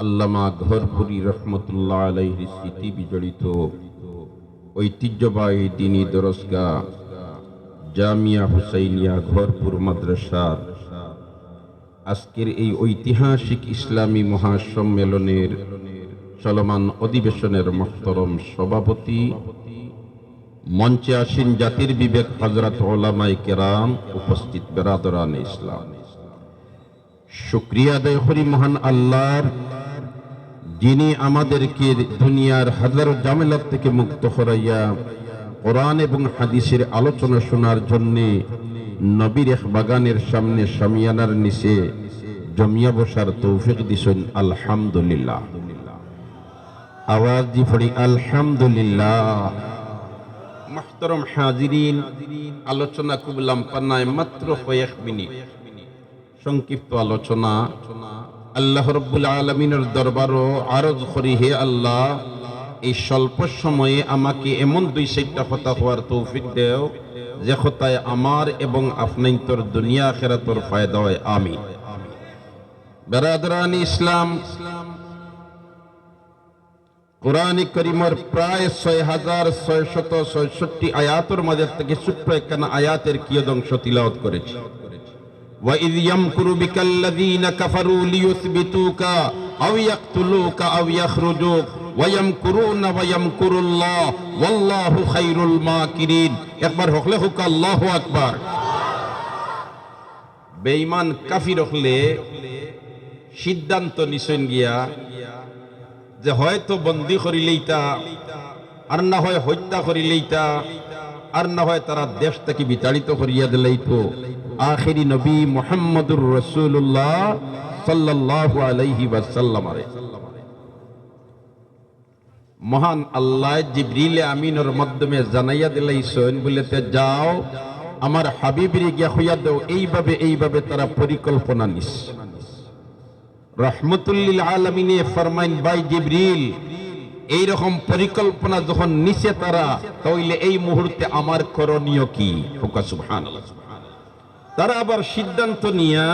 আল্লামা ঘরপুরি রহমতুল্লাহ আলাইহির স্মৃতি বিজড়িত ঐতিহ্যবাহী দ্বীনি দরসগাহ জামিয়া হুসাইনিয়া ঘরপুর মাদ্রাসার আজকের এই ঐতিহাসিক ইসলামী মহাসম্মেলনের চলমান অধিবেশনের মুহতারম সভাপতি, মঞ্চে আসীন জাতির বিবেক হযরত উলামায়ে কেরাম, উপস্থিত বেরাদরান ইসলাম, শুকরিয়া আদায় করি মহান আল্লাহর, যিনি আমাদেরকে দুনিয়ার হাজারো ঝামেলা থেকে মুক্ত করাইয়া কোরআন এবং হাদিসের আলোচনা শোনার জন্য নবীর এক বাগানের সামনে শামিয়ানার নিচে জমিয়া বসার তৌফিক দিছেন। আলহামদুলিল্লাহ। আওয়াজ দি পড়ি আলহামদুলিল্লাহ। মুহতারাম হাজিরিন, আলোচনা করলাম পান্নায় মাত্র কয়েক মিনিট, সংক্ষিপ্ত আলোচনা। আল্লাহ রাব্বুল আলামিনের দরবারও আরজ করি, হে আল্লাহ, এই স্বল্প সময়ে আমাকে এমন দুই চারটা কথা হওয়ার তৌফিক দেও যে কথায় আমার এবং আপনার দুনিয়া আখিরাতের ফায়দা হয়। আমিন। বেরাদরান ইসলাম, কোরআন কারীমের প্রায় ৬৬৬৬ আয়াতের মধ্যে থেকে ছোট্ট একখানা আয়াতের কিয়দংশ তিলাওয়াত করেছি। وَإِذْ يَمْكُرُ بِكَ الَّذِينَ كَفَرُوا لِيُثْبِتُوكَ أَوْ يَقْتُلُوكَ أَوْ يَخْرُجُوكَ وَيَمْكُرُونَ وَيَمْكُرُ اللَّهُ وَاللَّهُ خَيْرُ الْمَاكِرِينَ। একবার হকলে হোক আল্লাহু আকবার। বেঈমান কাফির হলে সিদ্ধান্ত নিছেন গিয়া যে হয়তো বন্দী করিলেইতা, আর না হয় হত্যা করিলেইতা, আর না হয় তারা দেশ থেকে বিতাড়িত করিয়া দিলেইতো আখিরি নবী মুহাম্মদুর রাসূলুল্লাহ সাল্লাল্লাহু আলাইহি ওয়াসাল্লাম। মহান আল্লাহ জিবরিল আমিনের মাধ্যমে জানাইয়া দিলাইছেন, বলেতে যাও আমার হাবিবের গিয়া হইয়া দাও এইভাবে এইভাবে তারা পরিকল্পনা নিস। রাহমাতুল লিল আলামিনে ফরমাইন, ভাই জিবরিল, এই রকম পরিকল্পনা যখন নিছে তারা, তাহলে এই মুহূর্তে আমার করণীয় কি? হুকা সুবহানাল্লাহ। তারা আবার সিদ্ধান্ত নিয়া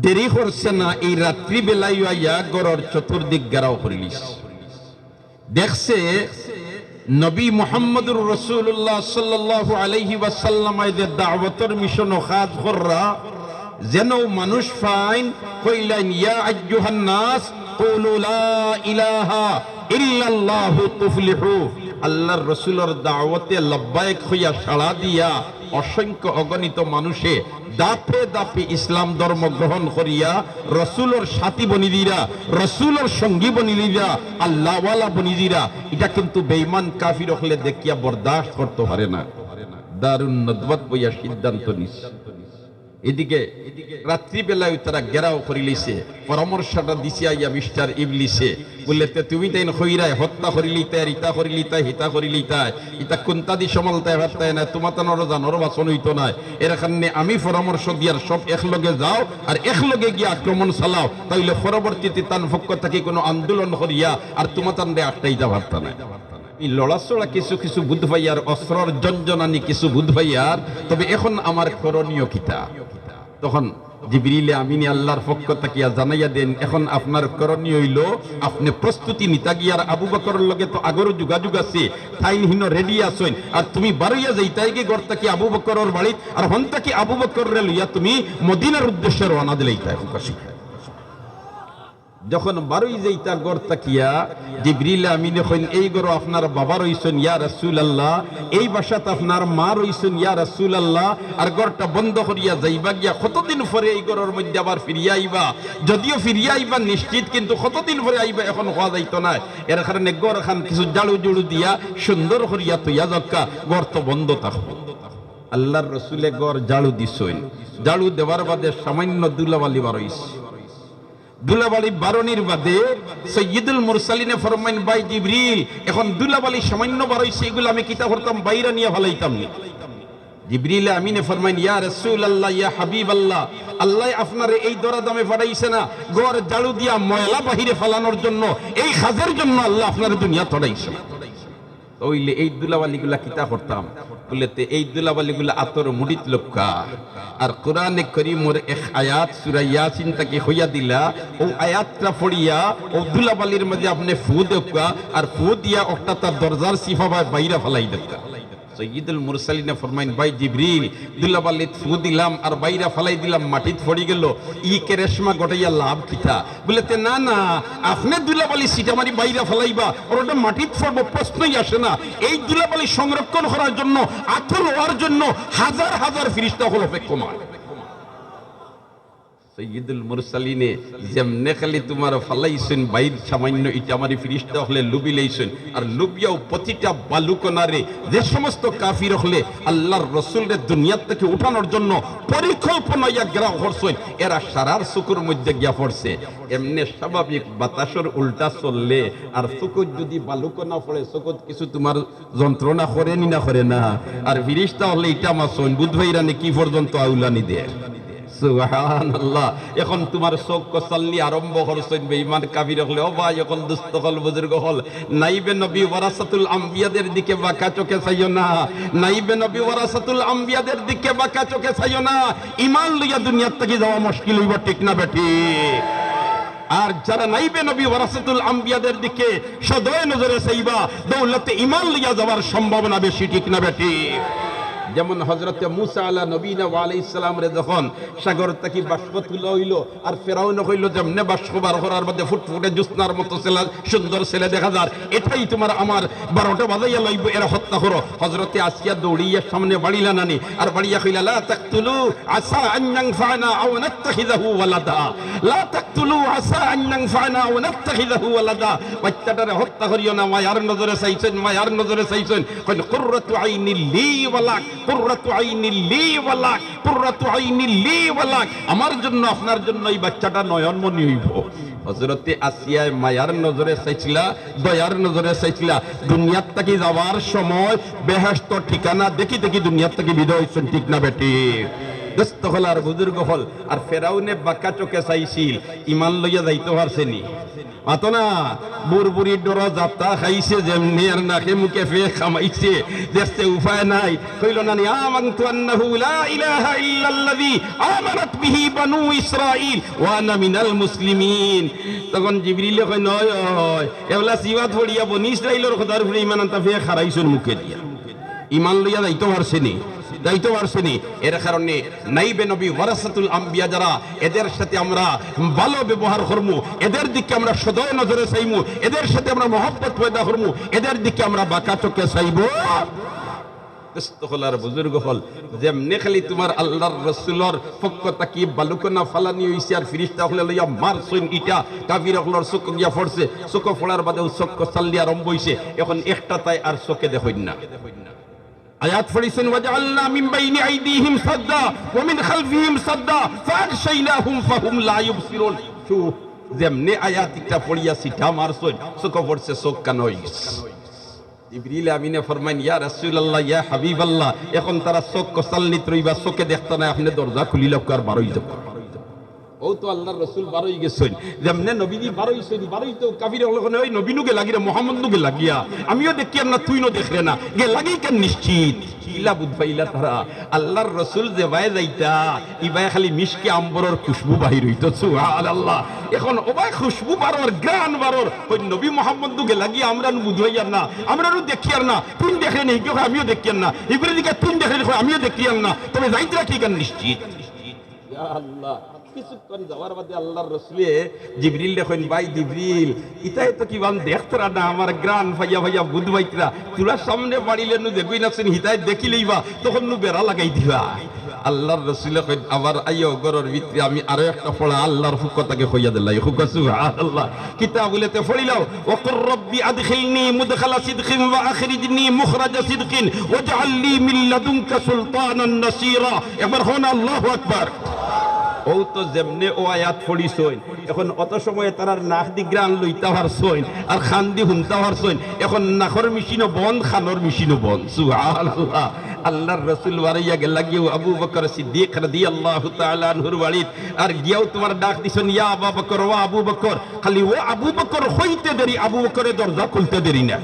দেরি করছে না, এই রাত্রি বেলায় আইয়া গড়ের চতুর্দিক ঘেরাও করিলিস। দেখছে নবী মুহাম্মদুর রাসূলুল্লাহ সাল্লাল্লাহু আলাইহি ওয়াসাল্লাম এর দাওয়াতের মিশন ও কাজ কররা যেন মানুষ ফাইন কইলেন, ইয়া আইয়ুহান নাস কুলু লা ইলাহা ইল্লাল্লাহু তুফলিহু। আল্লাহর রাসূলের দাওয়াতে লাব্বাইক হইয়া সাড়া দিয়া অসংখ্য অগণিত মানুষে দাপে দাপে ইসলাম ধর্ম গ্রহণ করিয়া রাসূলের সাথী বনিদিরা, রাসূলের সঙ্গী বনিদিরা, আল্লাহওয়ালা বনিদিরা, এটা কিন্তু বেঈমান কাফির হলে দেখিয়া বরদাস্ত করতে পারে না। দারুন নদওয়াত বইয়া সিদ্ধান্ত নিছে। এদিকে রাত্রিবেলায় তারা ঘেরাও করে লিছে, পরামর্শটা দিছে আইয়া মিস্টার ইবলিসে, বললেতে তুমি তাই হইরায় হত্যা করিলিতে, আর ইতা করিলিতা, হিতা করিলিতা, ইতা কোনটা দি সমলতায় ভাবতায় না, তোমার তো নর বাসন হইতো না। এর কারণে আমি পরামর্শ দিয়ার সব একলগে যাও আর একলগে গিয়ে আক্রমণ চালাও, তাইলে পরবর্তীতে তান পক্ষ থেকে কোনো আন্দোলন করিয়া আর তোমার তান্ডে আটটাইতা ভাবতা না। এই লড়াচড়া কিছু কিছু বুধ ভাইয়ার, অস্ত্রর জঞ্জনানি কিছু বুধ ভাইয়ার, তবে এখন আমার করণীয় কিতা? তখন জিবরিল আমিন আল্লাহর পক্ষ থেকে জানাইয়া দেন, এখন আপনার করণীয় হইল আপনি প্রস্তুতি নিতা গিয়ার আবু বকরের লগে তো আগরও যোগাযোগ আছে, তাইনহীন রেডি আছেন, আর তুমি বারইয়া যাইতাই কি গড় থাকি আবু বকরের বাড়ি, আর হন থাকি আবু বকরের লইয়া তুমি মদিনার উদ্দেশ্যে রওনা দিলাইতা। যখন বারোই যাইতা গড় তাকিয়া জিবরিল আমিনে কইন, এই গড় আপনার বাবা রইছেন ইয়া রাসূলুল্লাহ, এই বাসাত আপনার মা রইছেন ইয়া রাসূলুল্লাহ, আর গড়টা বন্ধ করিয়া যাইবা গিয়া কতদিন পরে এই গড়ের মধ্যে আবার ফিরিয়া আইবা? যদিও ফিরিয়া আইবা নিশ্চিত, কিন্তু কতদিন পরে আইবা এখন হওয়া যাইতো না। এর কারণে গড় খান কিছু জাড়ু জুড়ু দিয়া সুন্দর করিয়া তৈয়া দক্কা, গড় তো বন্ধ থাকবে। আল্লাহর রাসূলে গড় জাড়ু দিছেন, জাড়ু দেওয়ার বাদে সামান্য দুলাবালি বারইছে। দুলাবালি বারণীর বাদে সৈয়দুল মুরসালিনে ফরমাইন, ভাই জিবরিল, এখন দুলাবালি সামান্য বারইছে, এগুলো আমি কিতা করতাম? বাইরে নিয়ে ফেলাইতাম না। জিবরিল আমিনে ফরমাইন, ইয়া রাসূলুল্লাহ, ইয়া হাবিবাল্লাহ, আল্লাহ আপনারে এই দরাদামে পাঠাইছে না গড় জাড়ু দিয়া ময়লা বাহিরে ফেলানোর জন্য, এই কাজের জন্য আল্লাহ আপনার দুনিয়া তড়াইছে। ওইলে এই দুলাবালিগুলা কিতা করতাম বলেতে এই দুলাবালিগুলা আতর মুড়িত লক্ষ্যা আর কোরআনে করিমর এক আয়াত সূরা ইয়াসিন তাকে হইয়া দিলা ও আয়াতটা পড়িয়া ও দুলাবালির মধ্যে আপনি ফু দেখা আর ফু দিয়া একটা তার দরজার সিফা বাইরা ফেলাই দেখা সৈয়দুল মুরসালিনে ফরমাইন ভাই জিবরিল দুলাবালিত ফু দিলাম আর বাইরা ফালাই দিলাম মাটিত পড়ি গেল ই কেরেশমা গটাইয়া লাভ কিতা বলেতে না না আপনি দুলাবালি সিটামারি বাইরা ফালাইবা আর ওটা মাটিত পড়বো প্রশ্নই আসে না এই দুলাবালি সংরক্ষণ করার জন্য আতর হওয়ার জন্য হাজার হাজার ফেরেশতা হল অপেক্ষমান সৈয়দুল মুরসালিনে যেমনে খালি তোমার ফালাইছেন বাইর সামান্য ইটা আমারি ফিরিস্তা হলে লুবি লইছেন আর লুবিয়াও প্রতিটা বালুকনারে যে সমস্ত কাফির হলে আল্লাহর রসুলরে দুনিয়ার থেকে উঠানোর জন্য পরিকল্পনা গ্রাহ করছেন এরা সারার সুকুর মধ্যে গিয়া পড়ছে এমনি স্বাভাবিক বাতাসের উল্টা চললে আর সুকুর যদি বালুকনা পড়ে সুকুর কিছু তোমার যন্ত্রণা করেনি না করে না আর ফিরিস্তা হলে ইটা মাসন বুধ ভাইরানে কি পর্যন্ত আউলানি দেয় সুবহানাল্লাহ এখন তোমার চোখ কসাল্লি আরম্ভ করছেন বেঈমান কাফির হলে ও ভাই এখন দুস্থ হল বুজুর্গ হল নাইবে নবী ওয়ারাসাতুল আম্বিয়াদের দিকে বাঁকা চোখে চাইও না নাইবে নবী ওয়ারাসাতুল আম্বিয়াদের দিকে বাঁকা চোখে চাইও না ঈমান লইয়া দুনিয়ার থেকে যাওয়া মুশকিল হইব ঠিক না বেটি আর যারা নাইবে নবী ওয়ারাসাতুল আম্বিয়াদের দিকে সদয় নজরে চাইবা দৌলতে ঈমান লইয়া যাওয়ার সম্ভাবনা বেশি ঠিক না বেটি যেমন হযরতে মুসা আলা নবীনা ওয়া আলাইহিস সালাম রে যখন সাগর থেকে বাষ্প তুলা হইল আর ফেরাউন কইল যেমনে বাষ্প বার করার মধ্যে ফুটফুটে জুসনার মতো ছেলে সুন্দর ছেলে দেখা যায় এটাই তোমার আমার 12টা বাজাইয়া লইব এরা হত্যা করো হযরতে আসিয়া দৌড়িয়া সামনে বাড়িলা নানি আর বাড়িয়া কইলা লা তাকতুলু আসা আন ইয়ানফানা আও নাত্তাখিযাহু ওয়ালাদা লা তাকতুলু আসা আন ইয়ানফানা আও নাত্তাখিযাহু ওয়ালাদা বাচ্চাটারে হত্যা করিও না মায়ার নজরে চাইছেন মায়ার নজরে চাইছেন কইল কুররাতু আইনি লি ওয়ালাক কুররাতু আইনি লি ওয়ালাক কুররাতু আইনি লি ওয়ালাক আমার জন্য আপনার জন্য এই বাচ্চাটা নয়নমণি হইব হযরতে আসিয়া মায়ার নজরে চাইছিলা দয়ার নজরে চাইছিলা দুনিয়ার থেকে যাওয়ার সময় বেহেশত ঠিকানা দেখি দেখি দুনিয়ার থেকে বিদায় হইছেন ঠিক না বেটি দস্ত হল আর বুজুর্গ হল আর ফেরাউনে বাঁকা চোখে চাইছিল ইমান লইয়া যাইতে পারছেনি মাতো না বুড়বুড়ি ডর যাত্রা খাইছে যেমনি আর নাকে মুখে ফে খামাইছে দেখতে উপায় নাই কইল না আমানতু আন্নাহু লা ইলাহা ইল্লাল্লাযী আমানাত বিহি বানু ইসরাঈল ওয়া আনা মিনাল মুসলিমিন তখন জিবরিল কই নয় এওলা সিওয়াত পড়িয়া বনি ইসরাঈলের খোদার উপরে ঈমান আনতা ফে খারাইছেন মুখে দিয়া ঈমান লইয়া যাইতে পারছেনি দায়িত্ব পারছেনি এর কারণে নাইবে নবী ওয়ারাসাতুল আম্বিয়া যারা এদের সাথে আমরা ভালো ব্যবহার করবো এদের দিকে আমরা সদয় নজরে চাইবো এদের সাথে আমরা মহব্বত পয়দা করবো এদের দিকে আমরা বাঁকা চোখে চাইবো বুজুর্গ হল যেমনি খালি তোমার আল্লাহর রাসূলের পক্ষ থেকে বালুকনা ফালানি হইছে আর ফেরেশতা হলে লইয়া মারছেন ইটা কাফির হলর চোখ গিয়া পড়ছে চোখ ফোড়ার বাদে চোখ চাল্লি আরম্ভ হইছে এখন একটা তাই আর চোখে দেখইন না আয়াত পড়িছেন ওয়াজআলনা মিন বাইনি আইদিহিম সাদ্দা ওয়া মিন খালফিহিম সাদ্দা ফাগশাইনাহুম ফাহুম লা ইউবসিরুন যেমনি আয়াতটা পড়িয়া সিটা মারছেন চোখ পড়ছে চোখ কান হই গেছে জিবরিল আমিনে ফরমাইন ইয়া রাসূলুল্লাহ ইয়া হাবিবাল্লাহ এখন তারা চোখ কসালনিত রইবা চোখে দেখতে না আপনি দরজা খুলিলা আর বারই যাও ও তো আল্লাহর রাসূল বারই গেছেন যেমনে নবীজি বারই তো কাফির হলো ওই নবী নুগে লাগিরা মুহাম্মদ নুগে লাগিয়া আমিও দেখি না তুই নো দেখরে না গে লাগি কেন নিশ্চিত ইলা বুঝবাইলা তারা আল্লাহর রাসূল যে ভাই যাইতা ইবাই খালি মিশকে আম্বরের খুশবু বাহির হইতো সুবহানাল্লাহ এখন ওবাই খুশবু বারর গান বারর ওই নবী মুহাম্মদ নুগে লাগিয়া আমরা বুঝাইয়ার না আমরা দেখি আর না তুই দেখে নেই কেউ আমিও দেখি না ইবরে দিকে তুই দেখে আমিও দেখি না তবে যাইতরা কি কেন নিশ্চিত ইয়া আল্লাহ কিছুক্ষণ যাওয়ার বাদে আল্লাহর রাসূলে জিবরিল দেখেন ভাই জিবরিল ইতাই তো কি বান দেখতরা না আমার গ্রান ভাইয়া ভাইয়া বুধবাইতরা তোরা সামনে বাড়িলে নু দেখই নাছেন হিতাই দেখিলেইবা তখন নু বেড়া লাগাই দিবা আল্লাহর রাসূলে কই আবার আইও গরর ভিতরে আমি আরো একটা পড়া আল্লাহর হুকুমটাকে কইয়া দিলাই হুকুম সুবহানাল্লাহ কিতাবুলেতে পড়িলাও ওয়াকুর রব্বি আদখিলনি মুদখালা সিদকিন ওয়া আখরিজনি মুখরাজা সিদকিন ওয়াজআল লি মিন লাদুনকা সুলতানান নাসীরা এবার হন আল্লাহু আকবার ও তো যেমনে ও আয়াত পড়িছইন এখন অত সময় তারার নাক দি গ্রান লইতা পারছইন আর খান দি হুনতা পারছইন এখন নাখর মেশিনও বন্ধ খানোর মেশিনও বন্ধ সুবহানাল্লাহ আল্লাহর রাসূল ওয়ারিয়া গেল লাগিও আবু বকর সিদ্দিক রাদিয়াল্লাহু তাআলা আনহুর বাড়িত আর গিয়াও তোমার ডাক দিছেন ইয়া আবু বকর ওয়া আবু বকর খালি ও আবু বকর হইতে দেরি আবু বকরের দরজা খুলতে দেরি না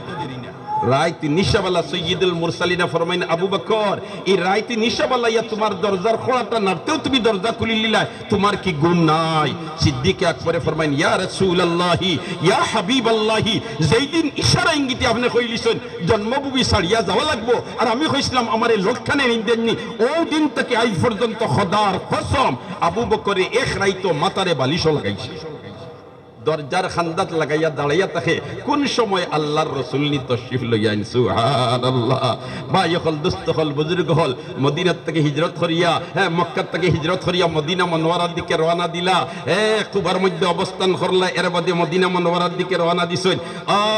রাইত নিশাবালা সৈয়দুল মুরসালিনা ফরমাইন আবু বকর এই রাইত নিশাবালা ইয়া তোমার দরজার খোলাটা নাড়তেও তুমি দরজা খুলি লিলা, তোমার কি গুণ নাই? সিদ্দিক আকবরে ফরমাইন ইয়া রাসূলুল্লাহি ইয়া হাবিবাল্লাহি, যেই দিন ইশারা ইঙ্গিতে আপনি কইলিছেন জন্মভূমি ছাড়িয়া যাওয়া লাগবো, আর আমি কইছিলাম আমার এই লক্ষণে নিন্দেননি, ওই দিন থেকে আজ পর্যন্ত খোদার কসম আবু বকরে এক রাইতো মাথারে বালিশ লাগাইছে, দরজার খান্দাত লাগাইয়া দাঁড়াইয়া থাকে কোন সময় আল্লাহর রাসূল নি তশরিফ লইয়াইন। সুবহানাল্লাহ। ভাই হল দোস্ত হল বুজুর্গ হল মদিনা থেকে হিজরত করিয়া মক্কা থেকে হিজরত করিয়া মদিনা মনোয়ারার দিকে রওনা দিলা, কুবার মধ্যে অবস্থান করলা, এর বাদে মদিনা মনোয়ারার দিকে রওনা দিছেন।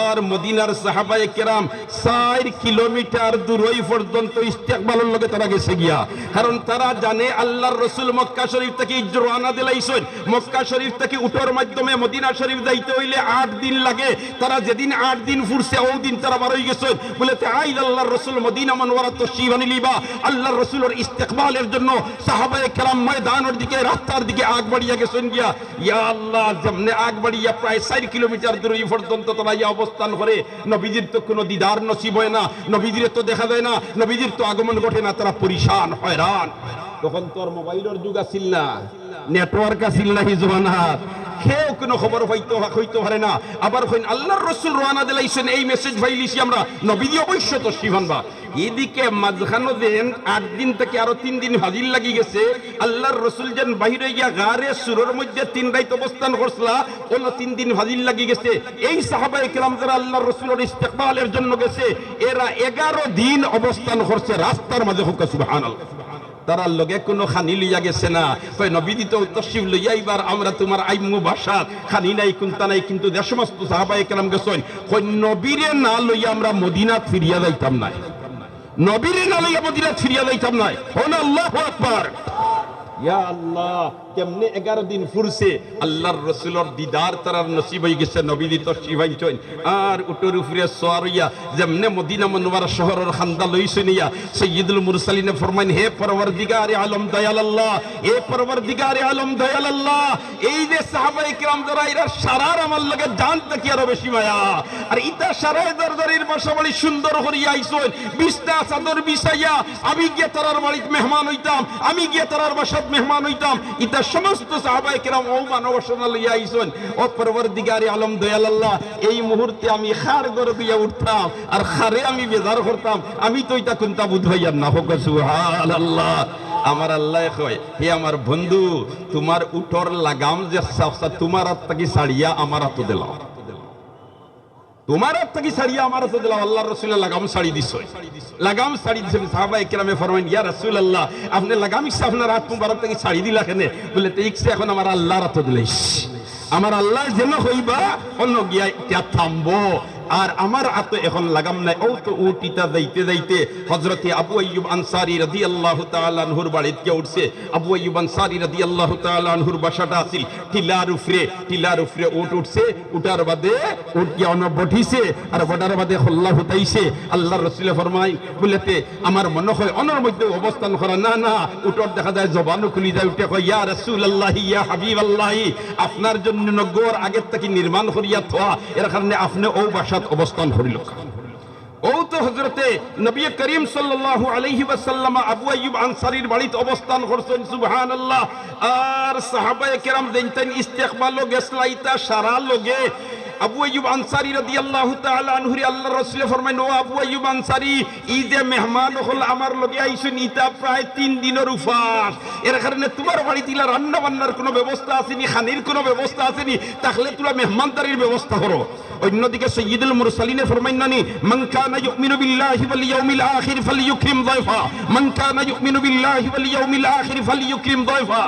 আর মদিনার সাহাবায়ে কেরাম 4 কিলোমিটার দূরই পর্যন্ত ইস্তেকবালের লগে তারা গেছে গিয়া, কারণ তারা জানে আল্লাহর রাসূল মক্কা শরীফ থেকে রওনা দিলাইছেন। মক্কা শরীফ থেকে উঠার মাধ্যমে মদিনা শরীফ যাইতে হইলে 8 দিন লাগে। তারা যেদিন 8 দিন ফুরছে ওই দিন তারা বার হয়ে গেছে, বলে আইল আল্লাহর রাসূল মদিনা মুনওয়ারা তশরিফ আনিলিবা, আল্লাহর রাসূলের ইস্তেকবালের জন্য সাহাবায়ে কেরাম ময়দানের দিকে রাস্তার দিকে আগ বাড়িয়া গেছেন গিয়া। ইয়া আল্লাহ, যেমনে আগ বাড়িয়া প্রায় 4 কিলোমিটার দূরে পর্যন্ত তারা ইয়া অবস্থান করে, নবীজির তো কোনো দিদার নসিব হয় না, নবীজির তো দেখা যায় না, নবীজির তো আগমন ঘটে না, তারা পরিশান হয়রান। তখন তোর মোবাইলের যুগ আছিল না, নেটওয়ার্ক আছিল না, হিজবানাত কেউ কোনো খবর হইতে পারে না। আবার হইন আল্লাহর রাসূল রওনা দিলাইছেন, এই মেসেজ পাইলিছি আমরা নবীজি অবশ্য তো শিবানবা। এদিকে মাঝখানো দেন 8 দিন থেকে আরো 3 দিন হাজির লাগি গেছে। আল্লাহর রাসূল যেন বাহিরে গিয়া গারে সুরের মধ্যে 3 রাত অবস্থান করছলা, ওলা 3 দিন হাজির লাগি গেছে। এই সাহাবায়ে কেরাম যারা আল্লাহর রাসূলের ইস্তেকবালের জন্য গেছে, এরা 11 দিন অবস্থান করছে রাস্তার মাঝে। হুক সুবহানাল্লাহ। তারা লগে কোনো খানি লইয়া গেছে না, কই নবীজি তো তশরিফ লইয়া এবার আমরা তোমার আইমু ভাষা খানি নাই কুনতা নাই, কিন্তু যে সমস্ত সাহাবায়ে কেরাম গেছেন, কই নবীরে না লইয়া আমরা মদিনা ফিরিয়া যাইতাম না, নবীরে না লইয়া মদিনা ফিরিয়া যাইতাম না। হন আল্লাহু আকবার। ইয়া আল্লাহ, কেমনে 11 দিন ফুরছে, আল্লাহর রাসূলের দিদার তারার নসিব হয়ে গেছে, নবীজি তশরিফ আনছেন। আর উটোর উপরে সওয়ারিয়া যেমনে মদিনা মুনওয়ারা শহরের খান্দা লইছেন, ইয়া সাইয়্যিদুল মুরসালিন ফরমাইন হে পরওয়ারদিগারে আলম দয়াল আল্লাহ, হে পরওয়ারদিগারে আলম দয়াল আল্লাহ, এই যে সাহাবায়ে কেরাম যারা এরা সারার আমার লাগে জান থেকে আরো বেশি মায়া, আর ইতা সারায় দরদারির বাসা বাড়ি সুন্দর করিয়া আইছেন, বিছনা চাদর বিছাইয়া আমি গিয়ে তারার বাড়িতে মেহমান হইতাম, আমি গিয়ে তারার বাসাত মেহমান হইতাম। ইতা সমস্ত সাহাবায়ে কেরাম ও মানবসনা লইয়া আইছেন। ও পরওয়ারদিগারে আলম দয়াল আল্লাহ, এই মুহূর্তে আমি খার গড় দিয়া উঠতাম আর খারে আমি বেজার করতাম, আমি তো এটা কোনটা বুঝ হইয়ার না। হোক সুবহানাল্লাহ। আমার আল্লাহ কয়, হে আমার বন্ধু, তোমার উঠর লাগাম যে তোমার হাত থেকে ছাড়িয়া আমার হাতে দিলাম, তোমার হাত থেকে ছাড়িয়া আমার হাতে দিলাম। আল্লাহর রাসূলের লাগাম ছাড়ি দিছো, লাগাম ছাড়ি দিছেন। সাহাবায়ে কেরামে ফরমাইন ইয়া রাসূলুল্লাহ, আপনি লাগাম ইচ্ছা আপনার হাত মুবারক থেকে ছাড়ি দিলা কেন? বলে তো ইচ্ছা এখন আমার আল্লাহর হাতে দিলাইস, আমার আল্লাহ যেন হইবা অন্য গিয়া ইয়া থামবো, আর আমার হাত এখন লাগাম নাই। ও তো উটিতা যাইতে যাইতে হযরতে আবু আইয়ুব আনসারী রাদিয়াল্লাহু তাআলা আনহুর বাড়িতে উঠছে। আবু আইয়ুব আনসারী রাদিয়াল্লাহু তাআলা আনহুর বাসাটা আছিল টিলার উপরে উট উঠছে, উঠার বাদে উট কি অন বঠিছে, আর বটার বাদে খল্লা হতাইছে। আল্লাহর রাসূল ফরমাই বলেতে আমার মনে হয় অনর মধ্যে অবস্থান করা না না, উটর দেখা যায় জবানও খুলি যায়, উঠে কয় ইয়া রাসূলুল্লাহ ইয়া হাবিবাল্লাহ, আপনার জন্য নগর আগের থেকে নির্মাণ করিয়া থোয়া, এর কারণে আপনি ও বাসা অবস্থান করিল। ও তো হযরতে নবী করিম সাল্লাল্লাহু আলাইহি ওয়াসাল্লাম আবু আইয়ুব আনসারীর বাড়িতে অবস্থান করছেন। সুবহানাল্লাহ। আর সাহাবায়ে কেরাম দেনতেন ইস্তেকবাল গেছলাইতা সারা লগে আবু আইয়ুব আনসারী রাদিয়াল্লাহু তাআলা আনহু আল্লাহর রাসূল ফরমায়, ও আবু আইয়ুব আনসারী, এই যে মেহমান হল আমার লগে আইছেন, ইতা প্রায় 3 দিনের উপাস, এর কারণে তোমার বাড়িতে রান্না বান্নার কোনো ব্যবস্থা আসেনি, খানির কোনো ব্যবস্থা আসেনি, তাহলে তোমরা মেহমানদারির ব্যবস্থা করো। অন্যদিকে সাইয়্যিদুল মুরসালিন ফরমাইন নানি, মান কানা ইউমিনু বিল্লাহি ওয়াল ইয়াউমিল আখির ফালইউকরিম যায়ফা, মান কানা ইউমিনু বিল্লাহি ওয়াল ইয়াউমিল আখির ফালইউকরিম যায়ফা।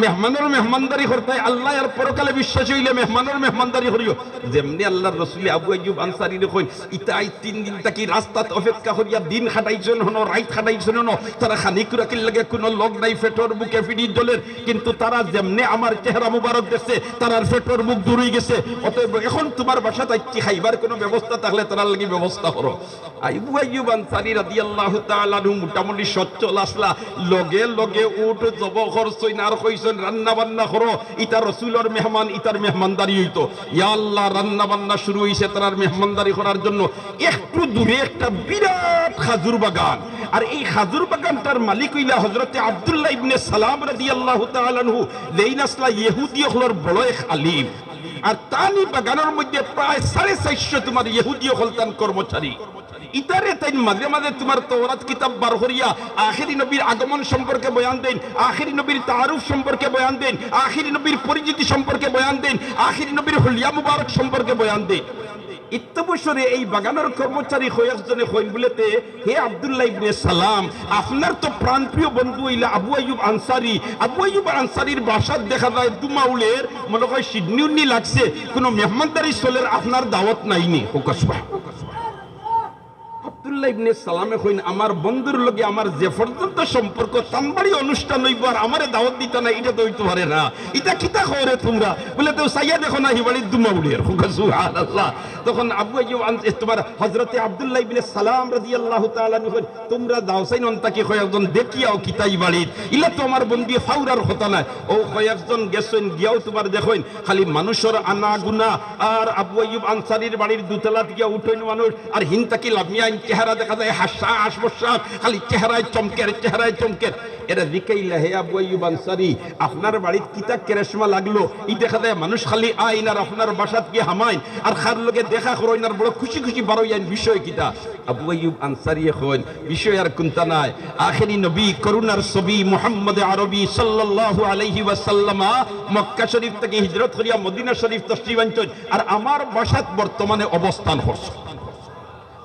মেহমানের মেহমানদারি করতে আল্লাহ আর পরকালে বিশ্বাস হইলে মেহমানের মেহমানদারি করিও। যেমনি আল্লাহর রাসূল আবু আইয়ুব আনসারীরে কই, ইতাই 3 দিন থাকি রাস্তাত অপেক্ষা করিয়া দিন খাটাইছেন হনো, রাত খাটাইছেন হনো, তারা খানিক রাখির লাগে কোনো লগ নাই, ফেটর বুকে ফিডি জলের, কিন্তু তারা যেমনি আমার চেহারা মুবারক দেখছে, তারার ফেটর মুখ দূর হয়ে গেছে। অতএব এখন তোমার বাসা তাইকি খাইবার কোনো ব্যবস্থা থাকলে তারা লাগি ব্যবস্থা করো। আবু আইয়ুব আনসারী রাদিয়াল্লাহু তাআলা আনহু মোটামুটি সচ্ছল আসলা, লগে লগে উট জব করছই না, আর কইছে কইছেন রান্না বান্না করো, ইতা রাসূলের মেহমান, ইতার মেহমানদারি হইতো। ইয়া আল্লাহ, রান্না বান্না শুরু হইছে তার মেহমানদারি করার জন্য। একটু দূরে একটা বিরাট খাজুর বাগান, আর এই খাজুর বাগানটার মালিক হইলা হযরতে আব্দুল্লাহ ইবনে সালাম রাদিয়াল্লাহু তাআলা আনহু, যেই নাসলা ইহুদি হলর বড় এক আলিম। আর তানি বাগানের মধ্যে প্রায় 450 তোমার ইহুদি হলতান কর্মচারী। ইতারে তাই মাঝে মাঝে তোমার তওরাত কিতাব বার করিয়া আখিরি নবীর আগমন সম্পর্কে বয়ান দেন, আখিরি নবীর তাআরুফ সম্পর্কে বয়ান দেন, আখিরি নবীর পরিচিতি সম্পর্কে বয়ান দেন, আখিরি নবীর হুলিয়া মুবারক সম্পর্কে বয়ান দেন। ইত্তবসরে এই বাগানের কর্মচারী কয়েকজনে কইন বলেতে, হে আব্দুল্লাহ ইবনে সালাম, আপনার তো প্রাণপ্রিয় বন্ধু হইলা আবু আইয়ুব আনসারী। আবু আইয়ুব আনসারীর বাসাত দেখা যায় দুমাউলের মনে হয় সিডনি লাগছে, কোনো মেহমানদারি চলের আপনার দাওয়াত নাইনি। হুকাসবা আব্দুল্লাহ ইবনে সালামে কইন, আমার বন্ধুর লগে আমার যে পর্যন্ত সম্পর্ক, তানবাড়ি অনুষ্ঠান হইব আর আমারে দাওয়াত দিতে না, এটা তো হইতে পারে না। এটা কিতা খবরে তোমরা বলে তো সাইয়া দেখো না হিবাড়ির দুমাউলের। সুবহানাল্লাহ। তখন আবু আইয়ুব তোমার হযরতে আব্দুল্লাহ ইবনে সালাম রাদিয়াল্লাহু তাআলা আনহু, তোমরা দাওসাইন অন্তাকি কয়েকজন দেখিয়াও কিতাই বাড়ির, ইলা তো আমার বন্ধু ফাউরার হতা না। ও কয়েকজন গেছেন, গিয়াও তোমার দেখেন খালি মানুষের আনা গুনা। আর আবু আইয়ুব আনসারীর বাড়ির দুতলা থেকে উঠেন মানুষ, আর হিনতাকি লামিয়া চেহারা দেখা যায় হাসা বসা, খালি চেহারায় চমকের, চেহারায় চমকের। এরা জিকাইলা, হে আবু আইয়ুব আনসারী, আপনার বাড়িতে কিতা কেরেশমা লাগলো? ই দেখা যায় মানুষ খালি আইন আর আপনার বাসাত গিয়ে হামাইন আর খার লগে দেখা করইন আর বড় খুশি খুশি বারোইন। বিষয় কিতা? আবু আইয়ুব আনসারী কইন, বিষয় আর কোনটা নাই, আখেরি নবী করুণার ছবি মুহাম্মদ আরবি সাল্লাল্লাহু আলাইহি ওয়াসাল্লাম মক্কা শরীফ থেকে হিজরত করিয়া মদিনা শরীফ তশরিফ আনছেন, আর আমার বাসাত বর্তমানে অবস্থান করছে।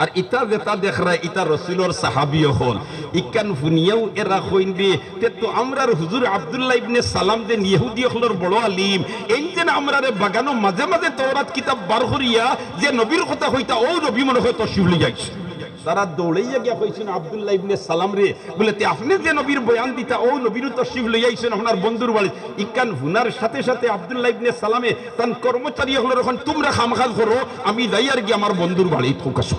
আর ইতা যেটা দেখরা ইতা রসুলের সাহাবীও হল। ইকান ফুনিয়াও এরা কইনবে তে তো আমরার হুজুর আব্দুল্লাহ ইবনে সালাম দেন ইহুদি হলর বড় আলিম, এই যে আমরারে বাগানো মাঝে মাঝে তওরাত কিতাব বার করিয়া যে নবীর কথা হইতা, ও নবী মনে হয় তশরিফ লই যাইছে। তারা দৌড়াইয়া গিয়া কইছেন আব্দুল্লাহ ইবনে সালাম রে, বলে তে আপনি যে নবীর বয়ান দিতা, ও নবীর তশরিফ লই আইছেন আপনার বন্ধুর বাড়ি। ইকান হুনার সাথে সাথে আব্দুল্লাহ ইবনে সালামে তান কর্মচারী হল, এখন তোমরা খামখাজ করো, আমি যাই আর কি আমার বন্ধুর বাড়ি। ফোকাস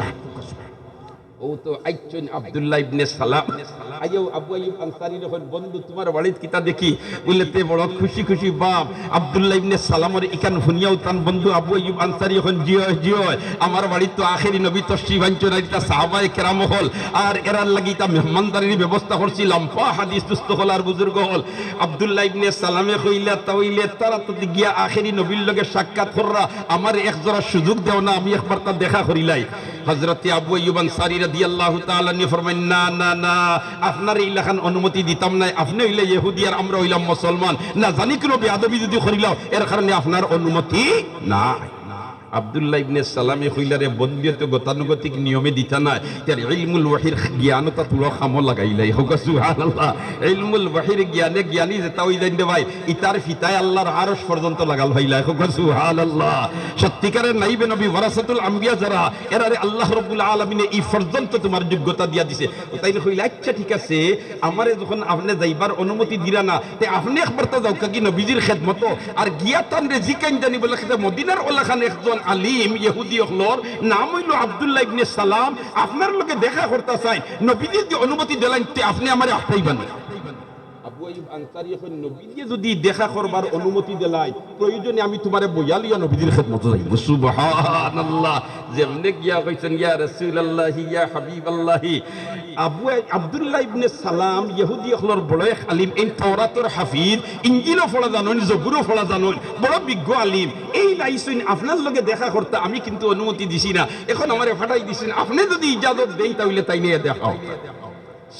ও তো আইছেন আব্দুল্লাহ ইবনে সালাম, আইও আবু আইয়ুব আনসারী যখন, বন্ধু তোমার বাড়িত কিতা দেখি, বলতে বড় খুশি খুশি বাপ। আব্দুল্লাহ ইবনে সালামের ইকান ফুনিয়াও তান বন্ধু আবু আইয়ুব আনসারী এখন জিও জিও, আমার বাড়িত তো আখেরি নবী তশরিফ আনছেন, আর এটা সাহাবায়ে কেরাম হল, আর এরার লাগি তা মেহমানদারির ব্যবস্থা করছিলাম। পা হাদিস দুস্থ হল আর বুজুর্গ হল। আব্দুল্লাহ ইবনে সালামে কইলা, তাইলে তারা তো গিয়া আখেরি নবীর লগে সাক্ষাৎ কররা, আমার এক জোড়া সুযোগ দেও না, আমি একবার তা দেখা করিলাই। হযরতে আবু আইয়ুব আনসারী রাদিয়াল্লাহু তাআলা নি ফরমাইন, না না না, আপনার এই লেখান অনুমতি দিতাম না, আপনি হইলে ইহুদি আর আমরা হইলাম মুসলমান, না জানি কোনো বেয়াদবি যদি করিলাও এর কারণে আপনার অনুমতি নাই। আব্দুল্লাহ ইবনে সালামে কইলারে, বন্দিয়ত গতানুগতিক নিয়মে দিতা না, তার ইলমুল ওয়াহির জ্ঞানতা তুলো খামো লাগাইলাই। হোক সুবহানাল্লাহ। ইলমুল ওয়াহির জ্ঞানে জ্ঞানী যেটা হই যাইন দে ভাই, ইতার ফিতায় আল্লাহর আরশ পর্যন্ত লাগাল হইলাই। হোক সুবহানাল্লাহ। সত্যিকারের নাইবে নবী ওয়ারাসাতুল আম্বিয়া যারা, এরারে আল্লাহ রাব্বুল আলামিন এই পর্যন্ত তোমার যোগ্যতা দিয়া দিছে। তাইলে কইলা, আচ্ছা ঠিক আছে, আমারে যখন আপনি যাইবার অনুমতি দিরা না, তে আপনি একবার তো যাও কি নবীজির খেদমত, আর গিয়া তান রে জিকাইন জানি বলে মদিনার ওলাখান একজন আলিম ইহুদি হলর নাম হইল আব্দুল্লাহ ইবনে সালাম, আপনার লোকে দেখা করতে চাই, নবীজি যে অনুমতি দিলেন তে আপনি আমারে আহ্বাইবেন। আবু আইয়ুব আনসারী এখন, নবীজি যদি দেখা করবার অনুমতি দিলাই, প্রয়োজনে আমি তোমারে বইয়ালিয়া নবীজির খেদমতে যাইব। সুবহানাল্লাহ। যেমনে গিয়া কইছেন, ইয়া রাসূলুল্লাহ ইয়া হাবিবাল্লাহ। আব্দুল্লাহ ইবনে সালাম ইহুদি হলর বড় এক আলিম, এই তাওরাতের হাফিজ, ইনজিলও পড়া জানেন, জবুরও পড়া জানেন, বড় বিজ্ঞ আলিম। এই লাইছেন আপনার লগে দেখা করতে, আমি কিন্তু অনুমতি দিছি না, এখন আমারে ফাটাই দিছেন, আপনি যদি ইজাজত দেন তাহলে তাই নিয়ে দেখাও।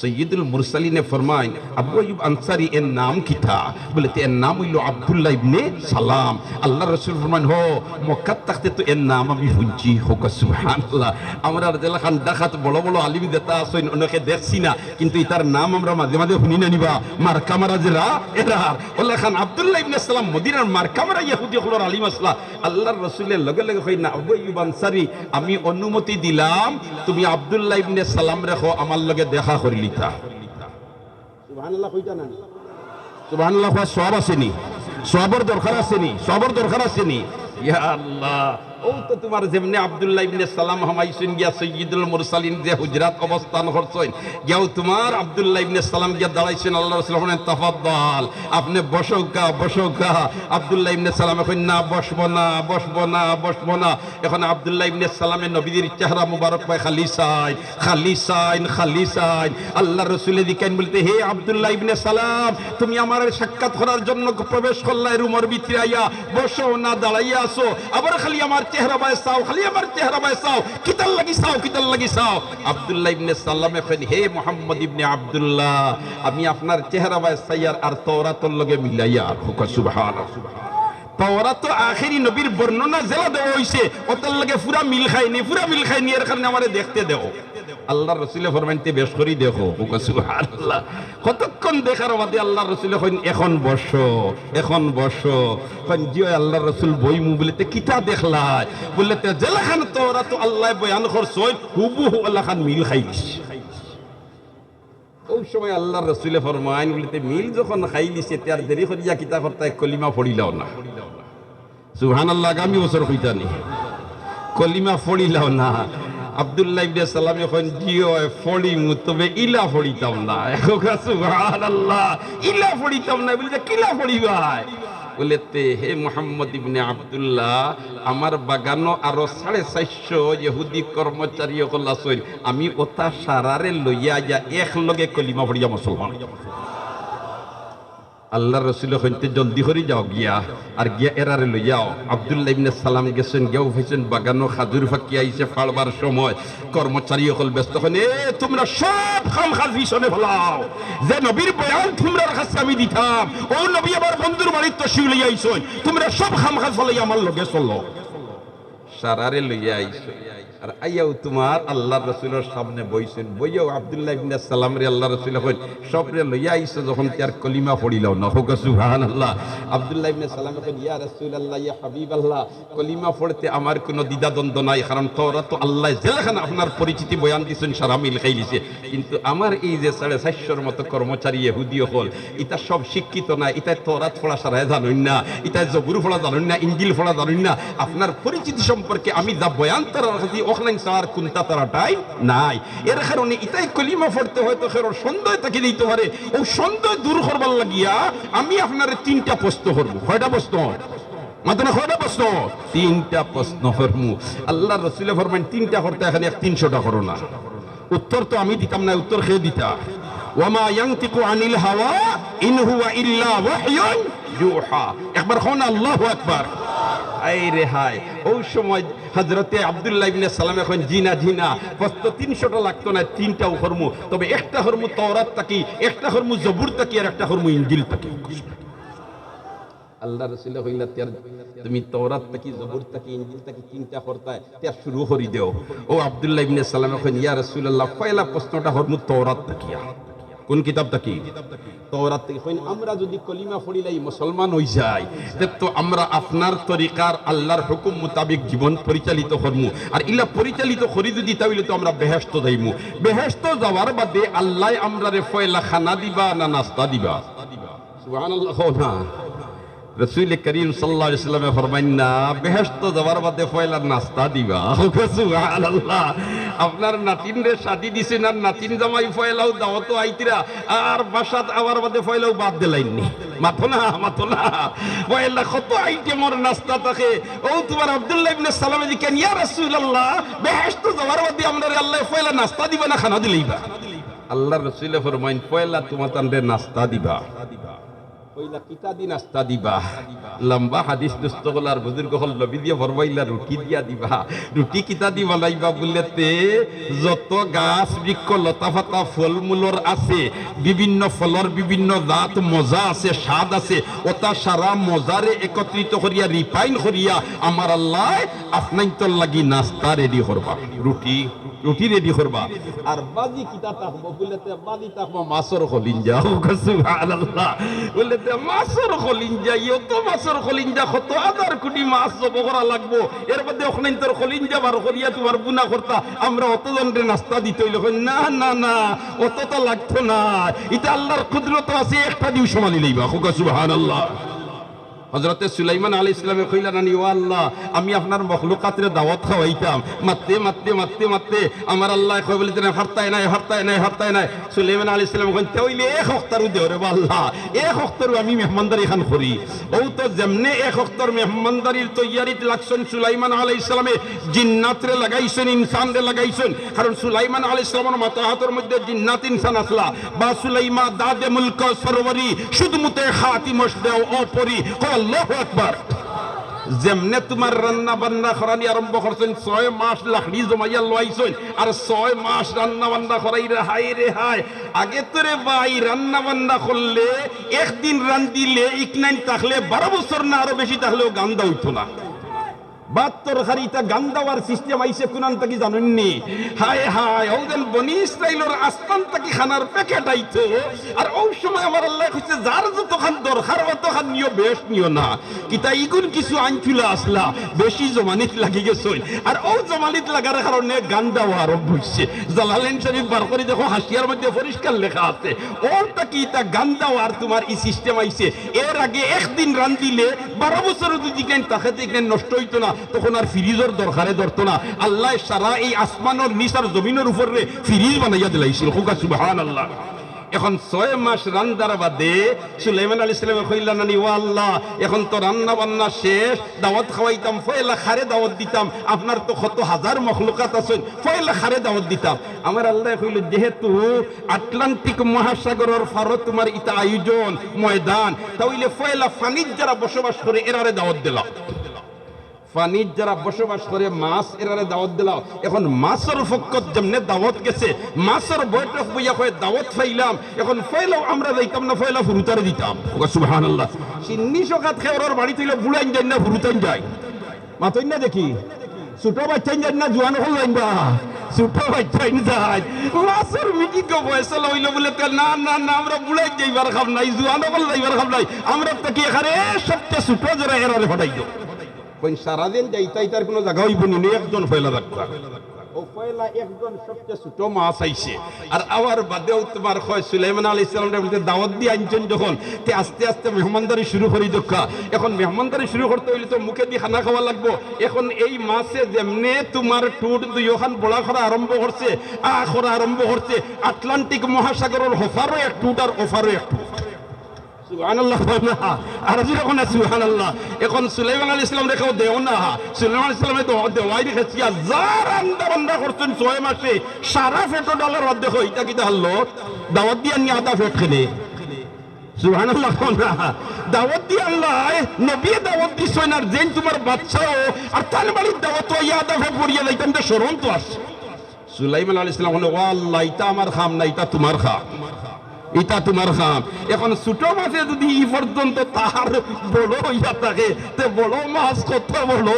সৈয়দুল মুরসালিনে ফরমায়, আবু আইয়ুব আনসারী এর নাম কিতা? বলে এর নাম হইল আব্দুল্লাহ ইবনে সালাম। আল্লাহ রাসূল ফরমান, হো মক্কাত থাকতে তো এর নাম আমি শুনছি। হোক সুবহানাল্লাহ। আমরা জেলাখান দেখাত বড় বড় আলিম দেতা আছেন, অনেকে দেখছি না, কিন্তু তার নাম আমরা মাঝে মাঝে শুনি না নিবা। মারকামারা জেলা এরা ওলাখান আব্দুল্লাহ ইবনে সালাম মদিনার মারকামারা ইহুদি হলর আলিম আসলা। আল্লাহর রাসূলের লগে লগে কই না, আবু আইয়ুব আনসারী, আমি অনুমতি দিলাম, তুমি আব্দুল্লাহ ইবনে সালাম রেখো, আমার লগে দেখা করি। সুবহানাল্লাহ কইতা না? সুবহানাল্লাহ। সওয়াব আসেনি? সওয়াবের দরকার আসেনি? সওয়াবের দরকার আসেনি? ইয়া আল্লাহ। ও তো তোমার যেমনি আব্দুল্লাহ ইবনে সালাম হামাইছেন গিয়া সাইয়্যিদুল মুরসালিন যে হুজরাত অবস্থান করছেন গিয়াও তোমার আব্দুল্লাহ ইবনে সালাম গিয়া দাঁড়াইছেন আল্লাহ রাসূল বলেন তাফাদ্দাল আপনি বসোকা আব্দুল্লাহ ইবনে সালাম এখন না বসবো না এখন আব্দুল্লাহ ইবনে সালামের নবীর চেহারা মুবারক পায় খালি সাইন আল্লাহ রাসূলের দিকে বলতে হে আব্দুল্লাহ ইবনে সালাম তুমি আমার সাক্ষাৎ করার জন্য প্রবেশ করলে রুমের ভিতরে আইয়া বসো না দাঁড়াইয়া আসো আবার খালি আমার চেহারা বায়সাও কিতাল লাগি চাও আব্দুল্লাহ ইবনে সালাম এখন হে মুহাম্মদ ইবনে আব্দুল্লাহ আমি আপনার চেহারা বায়সাইয়ার আর তাওরাতের লগে মিলাইয়া সুবহানাল্লাহ তাওরাত আখেরি নবীর বর্ণনা জেলা দেওয়া হইছে ওটার লগে পুরা মিল খায়নি এর কারণে আমারে দেখতে দেও আল্লাহর রাসূল ফরমাইতে বেশ করি দেখো সুবহানাল্লাহ কতক্ষণ দেখার বাদে আল্লাহর রাসূল কইন এখন বসো কোন জিও আল্লাহর রাসূল বই মুবলিতে কিতা দেখলাই বলতে জেলাখান তাওরাত আল্লাহ বয়ান করছই হুবহু আল্লাহ খান মিল খাইছ ওই সময় আল্লাহর রাসূল ফরমাইন বলতে মিল যখন খাইলিছে তার দেরি করিয়া কিতা করতে কলিমা পড়িলাও না সুবহানাল্লাহ আগামী বছর কইতানি কলিমা পড়িলাও না আব্দুল্লাহ ইবনে সালাম এখন জিও ফড়িমু তবে ইলা ফড়িতাম না সুবহানাল্লাহ ইলা ফড়িতাম না বলি কিলা ফড়িবাই বলেতে হে মুহাম্মদ ইবনে আব্দুল্লাহ আমার বাগানো আরো 450 ইহুদি কর্মচারী হল আছেন আমি ওটা সারারে লইয়া যা এক লগে কলিমা পড়িয়া মুসলমান আল্লাহর রাসূল কইতে জলদি করে যাও গিয়া এরারে লইয়াও আব্দুল্লাহ ইবনে সালাম গেছেন গেও হইছেন বাগানো খাজুর ফাঁকি আইছে ফাড়বার সময় কর্মচারী সকল ব্যস্ত হন তোমরা সব খামখাজ পিছনে ফেলাও যে নবীর বয়ান তোমরা কাছে আমি দিতাম ও নবী আমার বন্ধুর বাড়ির তশরিফ লইয়া আইছেন তোমরা সব খামখাজ ফলাই আমার লগে চলো সারারে লইয়া আইছো আর আইয়াও তোমার আল্লাহর রাসূলের সামনে বইছেন বইয়াও আব্দুল্লাহ ইবনে সালাম রে আল্লাহর রাসূল কই সবরে লইয়া আইছো যখন তার কলিমা পড়িলাও না হোক সুবহানাল্লাহ আব্দুল্লাহ ইবনে সালাম কই ইয়া রাসূলুল্লাহ ইয়া হাবিবাল্লাহ কলিমা পড়তে আমার কোনো দ্বিধাদ্বন্দ্ব নাই কারণ তাওরাত আল্লাহ যেখানে আপনার পরিচিতি বয়ান দিছেন সারা মিল খাইলিছে কিন্তু আমার এই যে 450 এর মতো কর্মচারী ইহুদি হল এটা সব শিক্ষিত না এটা তাওরাত পড়া সারা জানেন না এটা জবুর পড়া জানেন না ইনজিল পড়া জানেন না আপনার পরিচিতি সম্পর্কে আমি যা বয়ান তারা অখলাইন সার কুনতা তারাটাই নাই এর কারণে এটাই কলিমা পড়তে হয়তো খেরো সন্দেহ তাকে দিতে পারে ও সন্দেহ দূর করবার লাগিয়া আমি আপনারে 3টা প্রশ্ন করব কয়টা প্রশ্ন মাত্র কয়টা প্রশ্ন 3টা প্রশ্ন করব আল্লাহর রাসূল ফরমান 3টা করতে এখানে 300টা করো না উত্তর তো আমি দিতাম না উত্তর খেয়ে দিতা ওয়ামা ইয়ানতিকু আনিল হাওয়া ইন হুয়া ইল্লা ওয়াহয়ুন ইউহা একবার কোন আল্লাহু আকবার আই রে হায় ওই সময় হযরতে আব্দুল্লাহ ইবনে সালাম এখন জিনা প্রশ্ন 300টা লাগতো না 3টাও করমু তবে একটা করমু তাওরাত তাকি একটা করমু জবুর তাকি আর একটা করমু ইনজিল তাকি আল্লাহ রাসূল কইলা তুমি তাওরাত তাকি জবুর তাকি ইনজিল তাকি 3টা করতে তে শুরু করি দেও ও আব্দুল্লাহ ইবনে সালাম কইন ইয়া রাসূলুল্লাহ পয়লা প্রশ্নটা করমু তাওরাত তাকি কোন কিতাব তাকি তাওরাত থেকে কইন আমরা যদি কলিমা পড়িলাই মুসলমান হই যাই তো আমরা আপনার তরিকার আল্লাহর হুকুম মোতাবেক জীবন পরিচালিত করমু আর ইলা পরিচালিত করি যদি তাইলে তো আমরা বেহেশত যাইমু বেহেশত যাওয়ার বাদে আল্লাহ আমরারে ফয়লা খানা দিবা না নাস্তা দিবা সুবহানাল্লাহ না রাসূল করিম সাল্লাল্লাহু আলাইহি ওয়াসাল্লাম ফরমাইন না বেহেশত যাওয়ার বাদে পয়লা নাস্তা দিবা সুবহানাল্লাহ আপনার নাতিন রে শাদি দিছেন আর নাতিন জামাই পয়লাও দাওয়াত আইতিরা আর বাসাত আবার বাদে পয়লাও বাদ দিলাইনি মাথো না পয়লা কত আইটেমর নাস্তা থাকে ও তোমার আব্দুল্লাহ ইবনে সালাম জি কেন ইয়া রাসূলুল্লাহ বেহেশত যাওয়ার বাদে আমরারে আল্লাহ পয়লা নাস্তা দিবা না খানা দিলাইবা আল্লাহর রাসূল ফরমাইন পয়লা তোমাতানরে নাস্তা দিবা পয়লা কিতা দি নাস্তা দিবা লম্বা হাদিস দুস্তগলার বুজুর্গ হল নবী দিয়ে ফরমাইলা রুটি দিয়া দিবা রুটি কিতা দি বানাইবা বলতে যত গাছ বৃক্ষ লতা পাতা ফল মূলর আছে বিভিন্ন ফলর বিভিন্ন জাত মজা আছে স্বাদ আছে ওটা সারা মজারে একত্রিত করিয়া রিফাইন করিয়া আমার আল্লাহ আপনাইতর লাগি নাস্তা রেডি করবা রুটি রেডি করবা আর বাজি কিতা তাকবো বলতে বাজি তাকবো মাছর খলিঞ্জা সুবহানাল্লাহ বলতে মাছর খলিঞ্জা ইয়ত মাছর খলিঞ্জা কত হাজার কোটি মাছ জব করা লাগবো এর মধ্যে ওখানে তোর খলিঞ্জা বার করিয়া তোমার বুনা করতা আমরা অতজনরে নাস্তা দিতে হইল না অত তো লাগতো না এটা আল্লাহর কুদরত আছে একটা দিও সমালি লইবা সুবহানাল্লাহ হযরতে সুলাইমান আলাইহিস সালামে কইলেন আনি ও আল্লাহ আমি আপনার মখলুকাতরে দাওয়াত খাওয়াইতাম মারতে মারতে মারতে মারতে আমার আল্লাহ কই বলিতেন হরতায় নাই সুলাইমান আলাইহিস সালাম কইতে হইলে এক হক্তারু দেও রে আল্লাহ এক হক্তারু আমি মেহমানদারি খান করি ও তো যেমনে এক হক্তার মেহমানদারির তৈয়ারিত লাগছেন সুলাইমান আলাইহিস সালামে জিন্নাতরে লাগাইছেন ইনসানরে লাগাইছেন কারণ সুলাইমান আলাইহিস সালামের মাতাহাতের মধ্যে জিন্নাত ইনসান আসলা বা সুলাইমা দাদে মুলক সরওয়ারি সুদমুতে খাতিমস দেও অপরি আল্লাহু আকবার যেমনে তোমার রান্না বান্না করানি আরম্ভ করছেন 6 মাস লাখড়ি জমাইয়া লইছেন আর 6 মাস রান্না বান্না করাই রে হায় আগে তোরে ভাই রান্না বান্না করলে একদিন রান্দিলে ইকনাইন থাকলে 12 বছর না আরো বেশি থাকলেও গান্দা হইতো না 72 খারিটা গান্দাওয়ার সিস্টেম আইছে কোনান তাকি জানেননি হায় ওদের বনি ইসরাইলের আসমান তাকি খানার প্যাকেট আইতো আর ওই সময় আমার আল্লাহ কইছে যার যত খান দরকার অত খান নিও বেশ নিও না কিতা ইগুন কিছু আইনচুলা আসলা বেশি জমানিত লাগি গেছই আর ও জমানিত লাগার কারণে গান্দাওয়া আরম্ভ হইছে জালালাইন শরীফ বার করে দেখো হাসিয়ার মধ্যে পরিষ্কার লেখা আছে ওর তাকি এটা গান্দাওয়ার তোমার এই সিস্টেম আইছে এর আগে একদিন রান্দিলে 12 বছর যদি কেন তাকে দেখেন নষ্ট হইতো না তখন আর ফ্রিজের দরকারে ধরতো না আল্লাহ সারা এই আসমানের নিচার জমিনের উপরে ফ্রিজ বানাইয়া দিলাইছিল সুবহানাল্লাহ এখন 6 মাস রান্দার বাদে সুলাইমান আলাইহিস সালাম কইলেন নানি ও আল্লাহ এখন তো রান্না বান্না শেষ দাওয়াত খাওয়াইতাম ফয়লা খারে দাওয়াত দিতাম আপনার তো কত হাজার মখলুকাত আছেন ফয়লা খারে দাওয়াত দিতাম আমার আল্লাহ কইল যেহেতু আটলান্টিক মহাসাগরের ফারো তোমার ইতা আয়োজন ময়দান তাইলে ফয়লা ফানির যারা বসবাস করে এরারে দাওয়াত দিলাম ফানির যারা বসবাস করে মাছ এরারে দাওয়াত দিলাম এখন মাছের ফকত যেমনে দাওয়াত গেছে মাছের বৈঠক বইয়া কয়ে দাওয়াত পাইলাম এখন ফয়লাও আমরা যাইতাম না ফয়লা ফুরুতারে দিতাম সুবহানাল্লাহ চিন্নি সকাত খেওয়ার বাড়ি থেকে বুড়াইন যায় না ফুরুতাইন যায় মাতইন না দেখি ছোট বাচ্চাইন যায় না জোয়ান হল যাইন বা ছোট বাচ্চাইন যায় মাছের মিটিং বয়স লইল বলে না আমরা বুড়াই যাইবার খাম নাই জোয়ান হল যাইবার খাম নাই আমরা তো কি এখানে সবচেয়ে ছোট যারা এরারে ফটাই দাও সারাদিন যাইতাই তার কোনো জায়গা হইব নি একজন ফয়লা রাখবা ও ফয়লা একজন সবচেয়ে ছোট মাছ আইছে আর আবার বাদেও তোমার হয় সুলাইমান আলাইহিস সালামের মধ্যে দাওয়াত দিয়ে আনছেন যখন তে আস্তে আস্তে মেহমানদারি শুরু করি দক্কা এখন মেহমানদারি শুরু করতে হইলে তো মুখে দিয়ে খানা খাওয়া লাগবো এখন এই মাছে যেমনে তোমার টুট দুইখান বড়া করা আরম্ভ করছে আরম্ভ করছে আটলান্টিক মহাসাগরের হফারও এক টুট আর ওফারও এক টুট সুবহানাল্লাহ আর যখন সুবহানাল্লাহ এখন সুলাইমান আলাইহিস সালাম রেখাও দেও না সুলাইমান আলাইহিস সালামে তো দেওয়াই রেখেছি হাজার রান্না করছেন 6 মাসে সারা ফেটো ডলার অর্ধেক হইতা কিতা হলো দাওয়াত দিয়ে নি আধা ফেট খেলে সুবহানাল্লাহ দাওয়াত দিয়ে আল্লাহ নবী দাওয়াত দিছেন আর যেন তোমার বাচ্চাও আর তার বাড়ির দাওয়াত হইয়া আধা ফেট পড়িয়া যাইতাম তো শরম তো আসে সুলাইমান আলাইহিস সালাম বলে ও আল্লাহ এটা আমার খাম না এটা তোমার খাম এটা তোমার খাম এখন ছোট মাছে যদি ই পর্যন্ত তাহার বড় হইয়া থাকে তে বড় মাছ কত বড়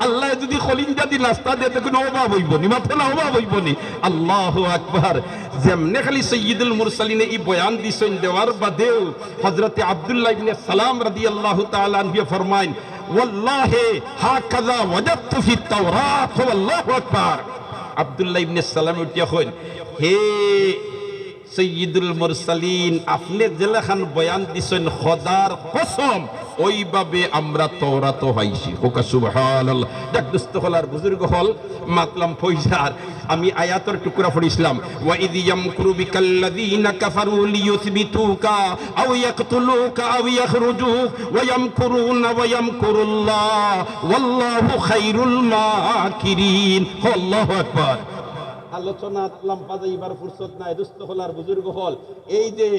আল্লাহ যদি খলিঞ্জা দি নাস্তা দিয়ে তো কোনো অভাব হইব নি মাথা না অভাব হইব নি আল্লাহু আকবার যেমনে খালি সাইয়্যিদুল মুরসালিনে ই বয়ান দিছেন দেওয়ার বাদেও হযরতে আব্দুল্লাহ ইবনে সালাম রাদিয়াল্লাহু তাআলা আনহু ফরমাইন ওয়াল্লাহি হাকাযা ওয়াজাদতু ফিত তাওরাত আল্লাহু আকবার আব্দুল্লাহ ইবনে সালাম উঠিয়া কইন হে সৈয়দুল মুরসালিন আপনি জেলাখান বয়ান দিছেন খোদার কসম ওইভাবে আমরা তওরাত পাইছি ওকা সুবহানাল্লাহ ডাক দোস্ত হলার বুজুর্গ হল মাতলাম ফয়জার আমি আয়াতের টুকরা পড়িছিলাম ওয়া ইয ইয়ামকুরু বিকাল্লাযিনা কাফারু লিয়ুসবিতুকা আও ইয়াকতুলুকা আও ইয়াখরুজুক ওয়া ইয়ামকুরুনা ওয়া ইয়ামকুরুল্লাহ ওয়াল্লাহু খায়রুল মাকিরিন আল্লাহু আকবার আলোচনা লম্বা যাইবার ফুরসত নাই দুস্থ হলার বুজুর্গ হল এই যে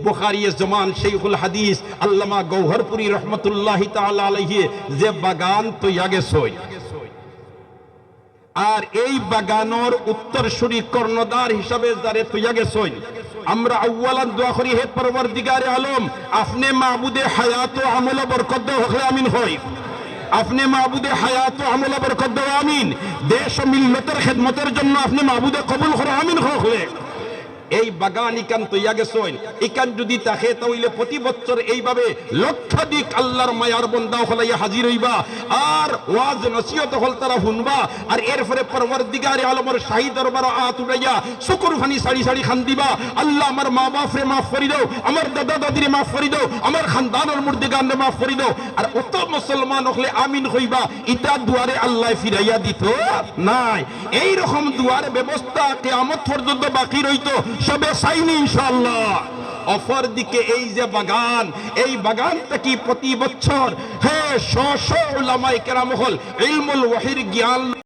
বুখারী জমান শাইখুল হাদিস আল্লামা গওহরপুরী রাহমাতুল্লাহি তাআলা আলাইহি যে বাগান তৈয়া গেছই আর এই বাগানোর উত্তরসূরি কর্ণধার হিসাবে যারে তৈয়া গেছই আমরা আউয়ালান দোয়া করি হে পরওয়ারদিগারে আলম আপনি মাবুদে হায়াত ও আমল বরকত দাও হলে আমিন হই আপনি মাবুদে হায়াত ও আমল বরকত দাও আমিন দেশ ও মিল্লতের খিদমতের জন্য আপনি মাবুদে কবুল করো আমিন হলে এই বাগান ইকান তৈয়া গেছেন ইকান যদি তাকে তাহলে প্রতি বছর এইভাবে লক্ষাধিক আল্লাহর মায়ার বন্দা হলাইয়া হাজির হইবা আর ওয়াজ নসিহত হল তারা শুনবা আর এরপরে পরওয়ারদিগারে আলমের শাহী দরবার আত উড়াইয়া শুকর ফানি সারি সারি খান দিবা আল্লাহ আমার মা বাপরে মাফ করে দাও আমার দাদা দাদিরে মাফ করে দাও আমার খানদানের মুর্দিগানরে মাফ করে দাও আর অত মুসলমান হলে আমিন হইবা ইটা দুয়ারে আল্লাহ ফিরাইয়া দিত নাই এই রকম দুয়ারে ব্যবস্থা কিয়ামত পর্যন্ত বাকি রইতো সবে চাইনি ইনশাআল্লাহ অফর দিকে এই যে বাগান এই বাগানটা কি প্রতি বছর হ্যাঁ শ শ উলামায়ে কেরাম হল ইলমুল ওয়াহির জ্ঞান